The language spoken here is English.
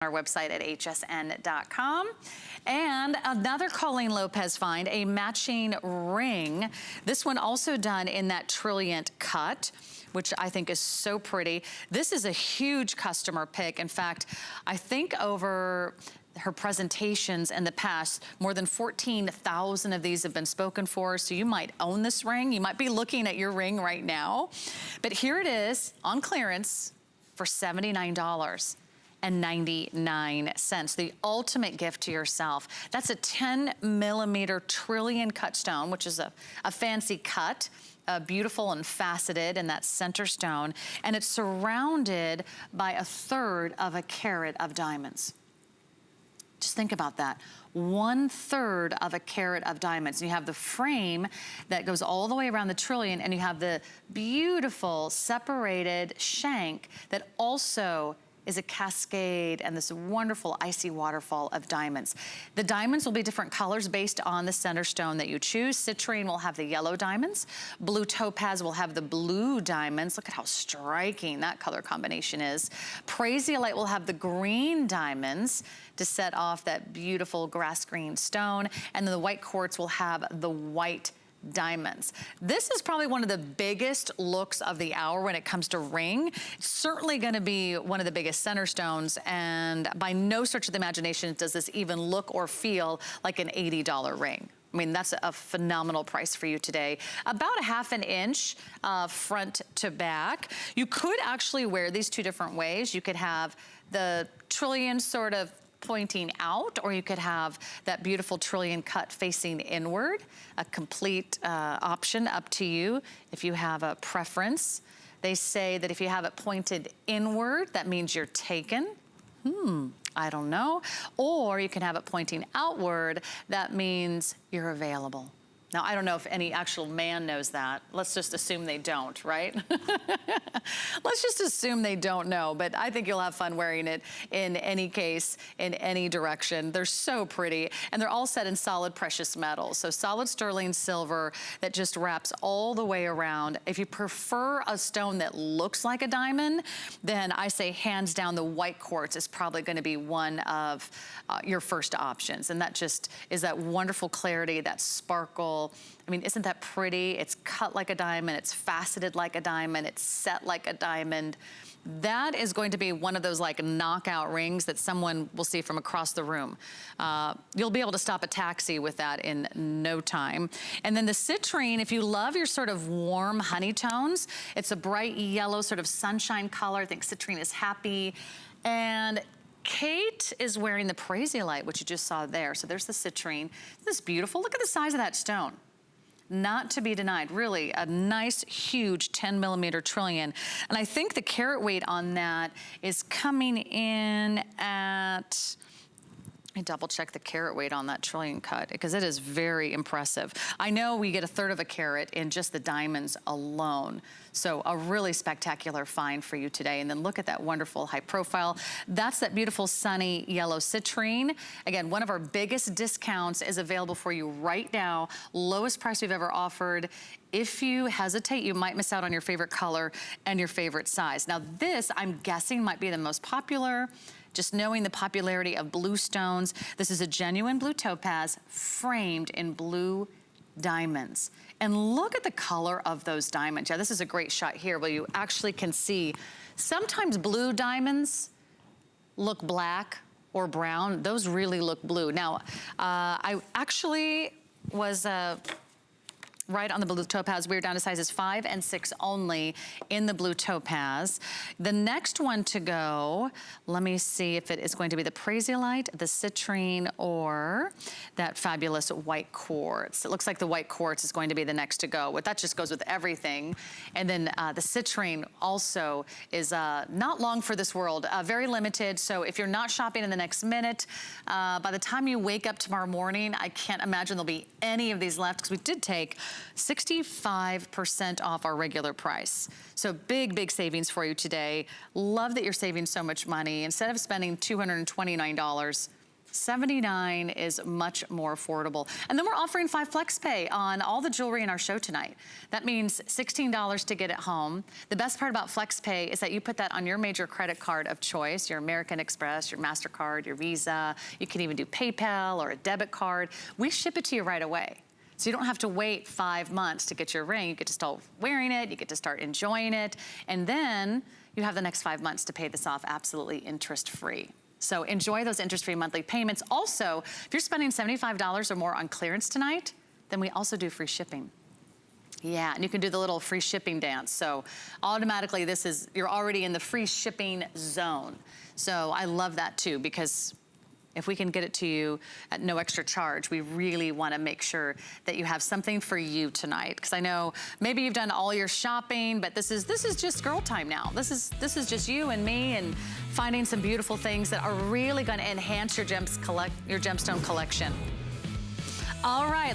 our website at hsn.com. And another Colleen Lopez find, a matching ring. This one also done in that Trilliant cut, which I think is so pretty. This is a huge customer pick. In fact, I think over her presentations in the past, more than 14,000 of these have been spoken for, so you might own this ring. You might be looking at your ring right now. But here it is on clearance for $79.99. The ultimate gift to yourself. That's a 10 millimeter trillion cut stone, which is a fancy cut. Beautiful and faceted in that center stone, and it's surrounded by 1/3 of a carat of diamonds. Just think about that. 1/3 of a carat of diamonds. You have the frame that goes all the way around the trillion, and you have the beautiful separated shank that also is a cascade and this wonderful icy waterfall of diamonds. The diamonds will be different colors based on the center stone that you choose. Citrine will have the yellow diamonds. Blue topaz will have the blue diamonds. Look at how striking that color combination is. Prasiolite will have the green diamonds to set off that beautiful grass green stone. And then the white quartz will have the white diamonds. This is probably one of the biggest looks of the hour when it comes to ring. It's certainly going to be one of the biggest center stones, and by no stretch of the imagination does this even look or feel like an $80 ring. I mean, that's a phenomenal price for you today. About a 1/2 inch front to back. You could actually wear these two different ways. You could have the trillion sort of pointing out, or you could have that beautiful trillion cut facing inward. A complete option, up to you if you have a preference. They say that if you have it pointed inward, that means you're taken. I don't know. Or you can have it pointing outward, that means you're available. Now, I don't know if any actual man knows that. Let's just assume they don't, right? Let's just assume they don't know, but I think you'll have fun wearing it in any case, in any direction. They're so pretty, and they're all set in solid precious metals. So solid sterling silver that just wraps all the way around. If you prefer a stone that looks like a diamond, then I say hands down the white quartz is probably gonna be one of your first options. And that just is that wonderful clarity, that sparkle. I mean, isn't that pretty? It's cut like a diamond, it's faceted like a diamond, it's set like a diamond. That is going to be one of those like knockout rings that someone will see from across the room. You'll be able to stop a taxi with that in no time. And then the citrine, if you love your sort of warm honey tones, it's a bright yellow sort of sunshine color. I think citrine is happy. And Kate is wearing the prasiolite, which you just saw there. So there's the citrine. This is beautiful. Look at the size of that stone. Not to be denied. Really a nice, huge 10 millimeter trillion. And I think the carat weight on that is coming in at, let me double check the carat weight on that trillion cut, because it is very impressive. I know we get 1/3 of a carat in just the diamonds alone. So a really spectacular find for you today. And then look at that wonderful high profile. That's that beautiful sunny yellow citrine. Again, one of our biggest discounts is available for you right now. Lowest price we've ever offered. If you hesitate, you might miss out on your favorite color and your favorite size. Now this, I'm guessing, might be the most popular. Just knowing the popularity of blue stones. This is a genuine blue topaz framed in blue diamonds. And look at the color of those diamonds. Yeah, this is a great shot here where you actually can see sometimes blue diamonds look black or brown. Those really look blue. Now, I actually was right on the blue topaz. We're down to sizes 5 and 6 only in the blue topaz. The next one to go, let me see if it is going to be the prasiolite, the citrine, or that fabulous white quartz. It looks like the white quartz is going to be the next to go. But that just goes with everything. And then the citrine also is not long for this world, very limited. So if you're not shopping in the next minute, by the time you wake up tomorrow morning, I can't imagine there'll be any of these left, because we did take 65% off our regular price. So big, big savings for you today. Love that you're saving so much money. Instead of spending $229, $79 is much more affordable. And then we're offering 5 flex pay on all the jewelry in our show tonight. That means $16 to get it home. The best part about flex pay is that you put that on your major credit card of choice, your American Express, your MasterCard, your Visa. You can even do PayPal or a debit card. We ship it to you right away. So you don't have to wait 5 months to get your ring. You get to start wearing it, you get to start enjoying it, and then you have the next 5 months to pay this off absolutely interest-free. So enjoy those interest-free monthly payments. Also, if you're spending $75 or more on clearance tonight, then we also do free shipping. Yeah, and you can do the little free shipping dance. So automatically you're already in the free shipping zone. So I love that too, because if we can get it to you at no extra charge, we really want to make sure that you have something for you tonight. Because I know maybe you've done all your shopping, but this is just girl time now. This is just you and me and finding some beautiful things that are really going to enhance your gemstone collection. All right,